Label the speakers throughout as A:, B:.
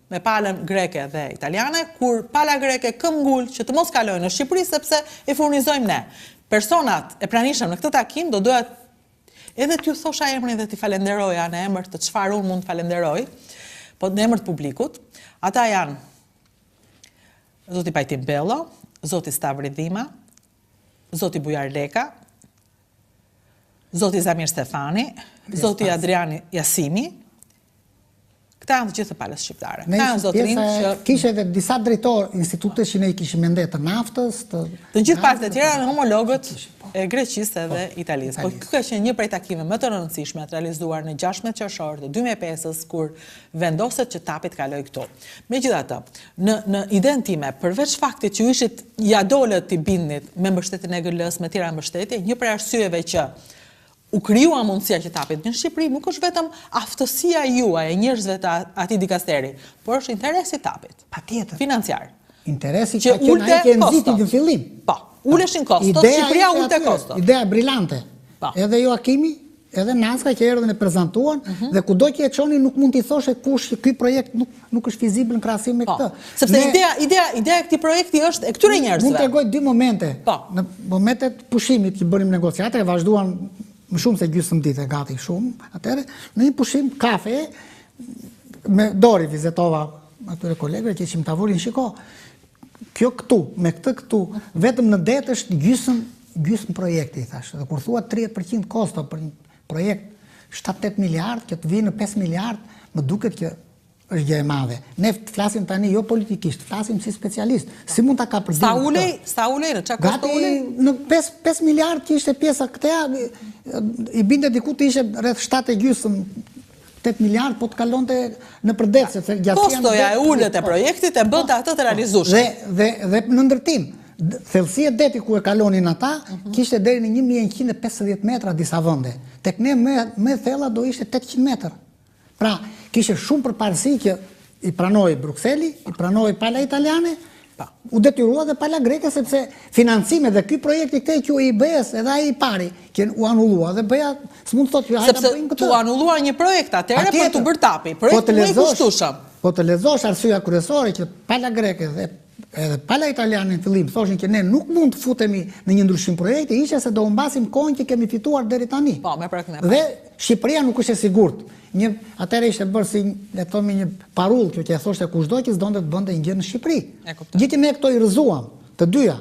A: me palën greke dhe italiane, kur pala greke këmbgul që të mos kalojnë në Shqipëri sepse i furnizojmë ne. Personat e pranishëm në këtë takim do doja edhe t'ju thosha emrin dhe t'i falenderoja në emër të çfarë unë mund të falenderoj, po në emër të publikut. Ata janë Zoti Pajtim Bello, Zoti Stavri Dhima, Zoti Bujar Leka, Zoti Zamir Stefani, Zoti Adriani Jasimi. Këta janë të gjithë palës shqiptare. Këta janë zotërinë që
B: kishe edhe disa drejtorë institute që ne i kishim mendet të naftës,
A: të gjithë palët e tjera në homologët e Greqisë dhe Italisë. Po kjo është një prej takime më të rëndësishme të realizuar në 16 qershor të 2005-s kur vendoset që Tapi të kaloj këtu. Megjithatë, në idenë time, përveç faktit që ju ishit ja dolët t'i bindnit me mbështetjen e GL-s, me tjera mbështetje, një prej arsyeve që u krijua mundësia që Tapit në Shqipëri nuk është vetëm aftësia juaj e njerëzve të atij dikasteri, por është interesi Tapit.
B: Patjetër.
A: Financiar.
B: Interesi që ai që nxiti në fillim.
A: Po, uleshin kostos, Shqipëria ulte kostos.
B: Ideja brillante. Edhe Joakimi, edhe Naska që erdhën e prezantuan dhe kudo që e çoni nuk mund t'i thoshe kush ky projekt nuk është fizibël në krahasim me këtë.
A: Sepse ideja e këtij projekti është e këtyre njerëzve.
B: Mund t'rregoj dy momente. Në momentet pushimit që bënim negociate, vazhduan më shumë se gjysmë ditë, gati shumë, atëre, në një pushim kafe, me Dori vizitova atyre kolegëve që ishim tavolin, shiko, kjo këtu, me këtë këtu, vetëm në det është gjysmë projekti, thashë, dhe kur thua 30% kosto për një projekt 7-8 miliard, që të vinë në 5 miliard, më duket që është gjë e madhe. Ne flasim tani jo politikisht, flasim si specialist. Si mund ta kapërdorim?
A: Sa ulej në çka kosto ulej?
B: Në 5 miliard që ishte pjesa këtea, i binte diku të ishte rreth 7,5 miliard, po të kalonte në përdet, sepse gjatësia
A: kostoja e ulët e projektit e bën atë të realizueshëm.
B: Dhe në ndërtim, thellësia e deti ku e kalonin ata, kishte deri në 1150 metra disa vende. Tek ne me thella do ishte 800 metër. Pra, kishe shumë përparësi që i pranoi Brukseli, i pranoi pala italiane, u detyrua dhe pala greke, sepse financime dhe ky projekt i këtej që i bëjes edhe ai i pari, që u anullua dhe bëja, s'mund të thotë që hajta bëjmë këtë.
A: Sepse tu anullua një projekt atëherë për të bërë Tapi, projekt më i kushtueshëm.
B: Po të lexosh arsyeja kryesore që pala greke dhe edhe pala italiane në fillim thoshin që ne nuk mund të futemi në një ndryshim projekti, ishte se do humbasim kohën që kemi fituar deri tani.
A: Po, me prekën.
B: Dhe Shqipëria nuk është e sigurt. Atëherë ishte bërë si, le të thomi, një parull kjo që e thoshte kushdo që s'donte të bënte një gjë në Shqipëri. Gjithë ne këto i rrëzuam, të dyja.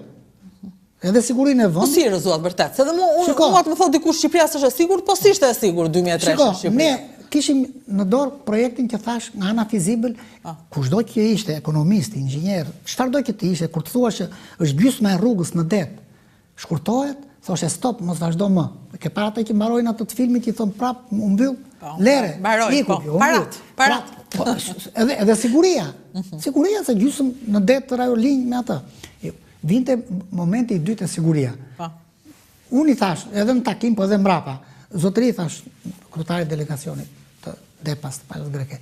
B: Edhe sigurinë e vendit.
A: Po si i rrëzuat vërtet? Se dhe mua të më thotë dikush Shqipëria s'është e sigurt, po si ishte e sigurt 2003 në Shqipëri?
B: Ne kishim në dorë projektin që thash nga ana fizibël, kushdo që ishte ekonomist, inxhinier, çfarëdo që të ishte, kur të thuash që është gjysma e rrugës në det, shkurtohet, thoshe stop, mos vazhdo më. Ke para ata që mbarojnë atë të filmit që thon prap u mbyll. Lere, iku,
A: parat.
B: Edhe siguria. Siguria se gjysmë në det të rajolinj me atë. Vinte momenti i dytë e siguria. Unë i thash, edhe në takim, po edhe mbrapa, zotëri thash, kryetari delegacionit të DEPA-s të palës greke,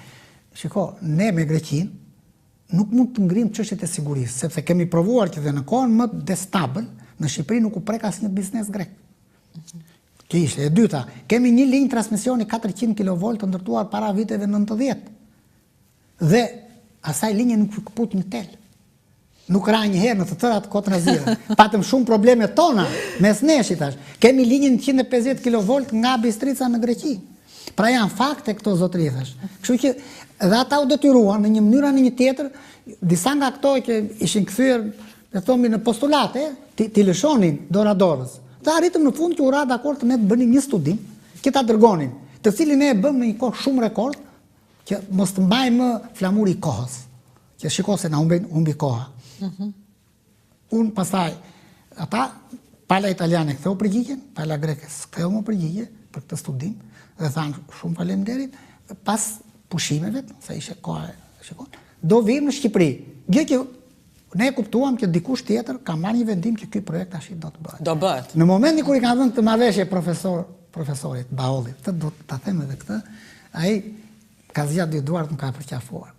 B: shiko, ne me Greqinë nuk mund të ngrim çështjet e sigurisë, sepse kemi provuar që dhe në kohën më destabil, në Shqipëri nuk u prek asnjë biznes grek. Që ishte e dyta, kemi një linjë transmisioni 400 kV të ndërtuar para viteve 90. Dhe asaj linje nuk kaput një tel. Nuk ra një herë në të tërat kohët razire. Patëm shumë probleme tona mes nesh tash. Kemi linjën 150 kV nga Bistrica në Greqi. Pra janë fakte këto zotëri thash. Kështu që edhe ata u detyruan në një mënyrë në një tjetër, disa nga këto që ishin kthyer, le të thomi në postulate, ti lëshonin doradorës. Dhe arritëm në fund që u ra dakord ne të bënim një studim, që ta dërgonin, të cilin ne e bëm në një kohë shumë rekord, që mos të mbajmë flamuri i kohës. Që shiko se na humbi koha. Unë pastaj, ata, pala italiane ktheu përgjigjen, pala greke ktheu më përgjigje për këtë studim, dhe thanë shumë faleminderit, pas pushimeve, se ishe koha shikon, do vim në Shqipëri. Gjë që ne kuptuam që dikush tjetër ka marrë një vendim që ky projekt tash do të bëhet.
A: Do bëhet.
B: Në momentin kur i kanë dhënë këtë marrëveshje profesorit Baollit, këtë do ta them edhe këtë, ai ka zgjat dy duart nuk ka përqafuar.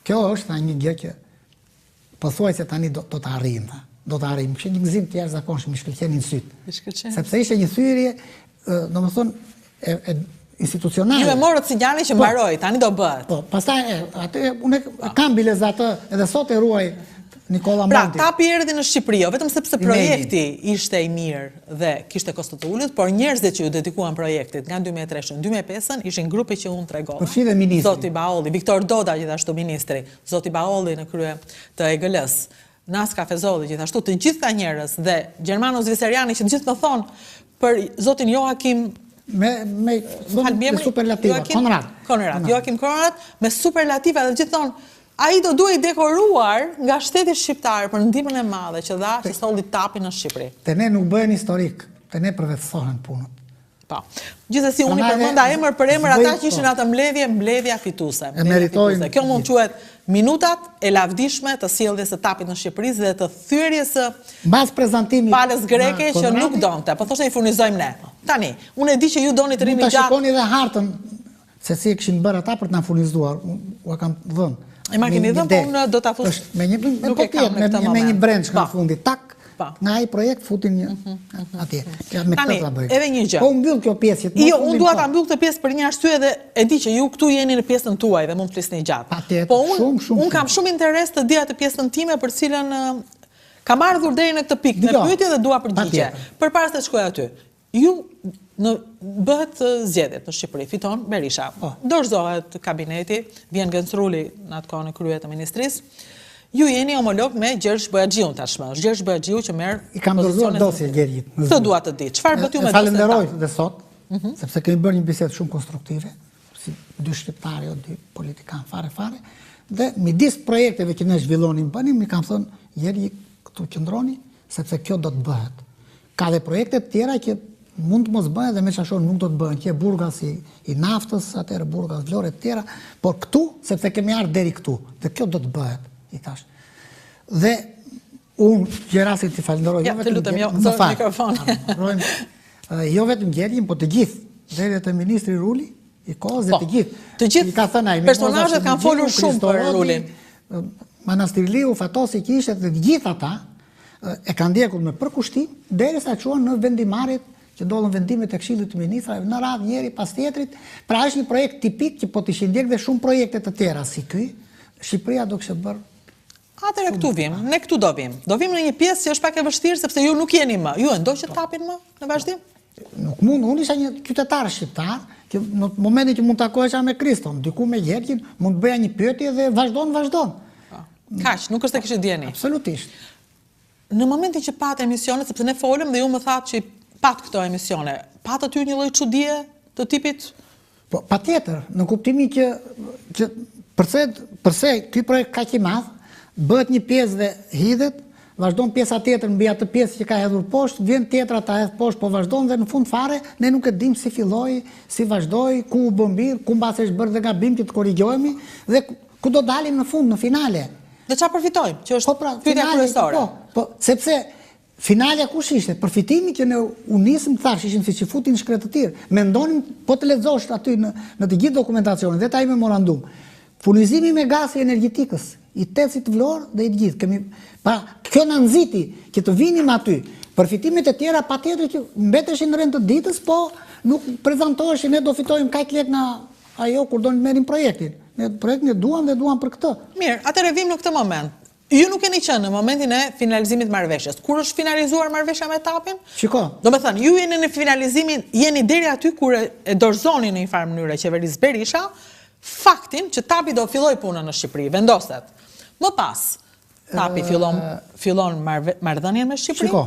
B: Kjo është një gjë që pothuajse tani do ta arrijmë. Do ta arrijmë. Kishte një gëzim të jashtëzakonshëm, më shkëlqenin syt. Sepse ishte një thyrje, domethënë institucionale.
A: Ju e morët sinjali që mbaroi, tani do bëhet.
B: Po, pastaj atë unë kam bilez atë edhe sot e ruaj Nikola Monti.
A: Pra, tapi erdhi në Shqipëri, jo vetëm sepse projekti ishte i mirë dhe kishte kosto të ulët, por njerëzit që ju dedikuan projektit nga 2003 në 2005 ishin grupi që unë tregova.
B: Përfshi dhe ministri.
A: Zoti Baolli, Viktor Doda gjithashtu ministri, Zoti Baolli në krye të EGL-s, Naska Fezolli gjithashtu, të gjithë ta njerëz dhe Gjermano Zviceriani që të gjithë më thonë për zotin Joakim
B: me superlativa, Konrad.
A: Joakim Konrad me superlativa dhe gjithë thonë ai do duhej dekoruar nga shteti shqiptar për ndihmën e madhe që dha që solli tapin në Shqipëri.
B: Te ne nuk bëhen historik, te ne përvetësohen punët.
A: Po. Gjithsesi unë përmenda emër për emër ata që ishin atë mbledhja fituese. Kjo mund quhet minutat e lavdishme të sjelljes së tapit në Shqipëri dhe të thyerjes së
B: mbas prezantimit
A: palës greke që nuk donte, po thoshte i furnizojmë ne. Tani, unë e di që ju doni të rini gjatë.
B: Ta shikoni dhe hartën se si e kishin bërë ata për të na furnizuar. Ua kam dhënë.
A: E ma keni dhëmë, po unë do t'a fusë.
B: Me një brendsh në fundi, tak, nga ai projekt futin një atje.
A: Tani, edhe një gjë.
B: Po mbyll kjo pjesë.
A: Jo, unë dua ta mbyll këtë pjesë për një arsye dhe e di që ju këtu jeni në pjesën tuaj dhe mund të flisni gjatë. Po unë kam shumë interes të di atë pjesën time për cilën kam ardhur deri në këtë pikë, në pyetje dhe dua përgjigje. Përpara se të shkoj aty. Ju bëhet zgjedhjet në Shqipëri, fiton Berisha. Dorëzohet kabineti, vjen Gëncruli në atë kohë në krye të ministrisë. Ju jeni homolog me Gjergj Bojaxhiun tashmë. Është Gjergj Bojaxhiu që merr
B: pozicionin. I kam dorëzuar dosje Gjergjit.
A: Këtë dua të di. Çfarë bëti ju me dosjen?
B: Falenderoj dhe sot, sepse kemi bërë një bisedë shumë konstruktive, si dy shqiptarë o dy politikanë fare, dhe midis projekteve që ne zhvillonim bënim, mi kam thënë, Gjergj, këtu qëndroni, sepse kjo do të bëhet. Ka dhe projekte të tjera që mund të mos bëhen dhe me qashon nuk do të bëhen, që e Burgas i naftës, atërë Burgas Vlore të tjera, por këtu, sepse kemi ardhur deri këtu, dhe kjo do të bëhet, i thash. Dhe unë Gjerasit të falenderoj,
A: jo
B: vetëm Gjergjin, po të gjithë, deri të ministri Ruli, i kohës dhe të gjithë.
A: Të gjithë personazhet kanë folur shumë për Rulin.
B: Manastirliu, Fatosi, Kishet dhe të gjithë ata, e kanë ndjekur me përkushtim, derisa çuan në vendimarrjet që dollën vendimet e Këshillit të Ministrave në radhë njëri pas tjetrit. Pra është një projekt tipik që po të ishin ndjek dhe shumë projekte të tjera si ky, Shqipëria do kishte bërë.
A: Atëherë këtu vim, ne këtu do vim. Do vim në një pjesë që është pak e vështirë sepse ju nuk jeni më. Ju e ndoqët tapin më në vazhdim?
B: Nuk mund, unë isha një qytetar shqiptar, që në momentin që mund takohesha me Kriston, diku me Gjergjin, mund bëja një pyetje dhe vazhdon.
A: Kaq, nuk është e kishte dieni.
B: Absolutisht.
A: Në momentin që patë emisionet, sepse ne folëm dhe ju më thatë që patë këto emisione, patë aty një lloj çudie të tipit?
B: Po, patjetër, në kuptimin që përse ky projekt kaq i madh, bëhet një pjesë dhe hidhet, vazhdon pjesa tjetër mbi atë pjesë që ka hedhur poshtë, vjen tjetra ta hedh poshtë, po vazhdon dhe në fund fare ne nuk e dim si filloi, si vazhdoi, ku u bë mirë, ku mbas është bërë dhe gabim që të korrigjohemi dhe ku do dalim në fund, në finale.
A: Dhe çfarë përfitojmë? Që është pyetja kryesore.
B: Po, sepse finalja kush ishte? Përfitimi që ne u nisëm thash ishin siç i futin shkretë të tjerë. Mendonim po të lexosh aty në të gjithë dokumentacionin dhe taj memorandum. Furnizimi me gaz i energjetikës, i Tecit Vlorë dhe i të gjithë. Kjo na nxiti që të vinim aty. Përfitimet e tjera patjetër që mbeteshin në rend të ditës, po nuk prezantoheshin ne do fitojmë kaq lek na ajo kur do të merrim projektin. Ne projektin e duam dhe duam për këtë.
A: Mirë, atëherë vim në këtë moment. Ju nuk keni qenë në momentin e finalizimit marrëveshjes. Kur është finalizuar marrëveshja me etapin?
B: Shiko.
A: Domethënë, ju jeni në finalizimin, jeni deri aty kur e dorëzoni në një farë mënyrë qeverisë Berisha faktin që tapi do filloj punën në Shqipëri, vendoset. Më pas, tapi fillon marrëdhënien me Shqipërinë.
B: Shiko.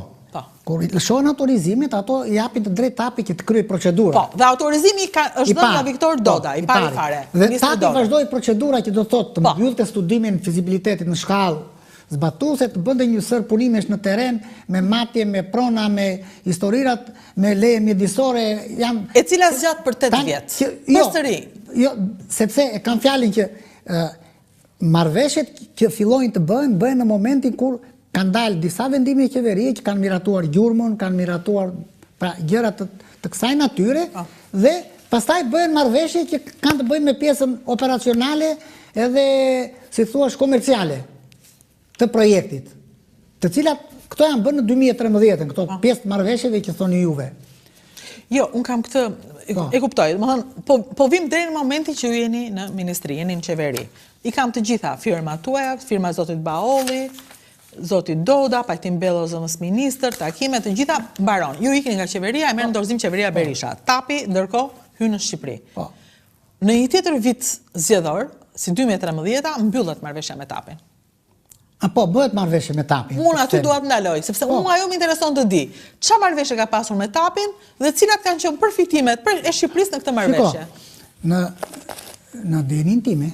B: Kur i lëshohen autorizimit, ato i japin të drejt tapi që të kryej procedura.
A: Po, dhe autorizimi është dhënë nga Viktor Doda, i pari fare.
B: Dhe tapi vazhdoi procedura që do thotë të mbyllte studimin fizibilitetit në shkallë zbatuese, të bënte një sër punimesh në terren me matje, me prona, me historirat, me leje mjedisore,
A: e cila zgjat për 8 vjet. Përsëri.
B: Jo, sepse e kam fjalën që marrëveshjet që fillojnë të bëhen në momentin kur kanë dalë disa vendime qeverie që kanë miratuar gjurmën, kanë miratuar gjëra të kësaj natyre dhe pastaj bëhen marrëveshje që kanë të bëjnë me pjesën operacionale edhe, si thuash, komerciale të projektit, të cilat këto janë bërë në 2013, këto pjesë të marrëveshjeve që thoni juve.
A: Jo, unë kam këtë, e kuptoj, po vim deri në momenti që ju jeni në ministri, jeni në qeveri. I kam të gjitha firma tuaja, firma zotit Baolli, zotit Doda, Pajtim Bello, zënës ministër, takimet, të gjitha mbaron. Ju ikni nga qeveria, e merë në dorëzim qeveria Berisha. Tapi, ndërkohë, hynë në Shqipëri. Në një tjetër vit zgjedhor, si 2013, mbyllet marrëveshja me Tapin.
B: Po, bëhet marrëveshje me Tapin.
A: Unë aty dua të ndaloj, sepse unë ajo më intereson të di. Çfarë marrëveshje ka pasur me Tapin dhe cilat kanë qenë përfitimet e Shqipërisë në këtë marrëveshje?
B: Shiko, në dijenin time,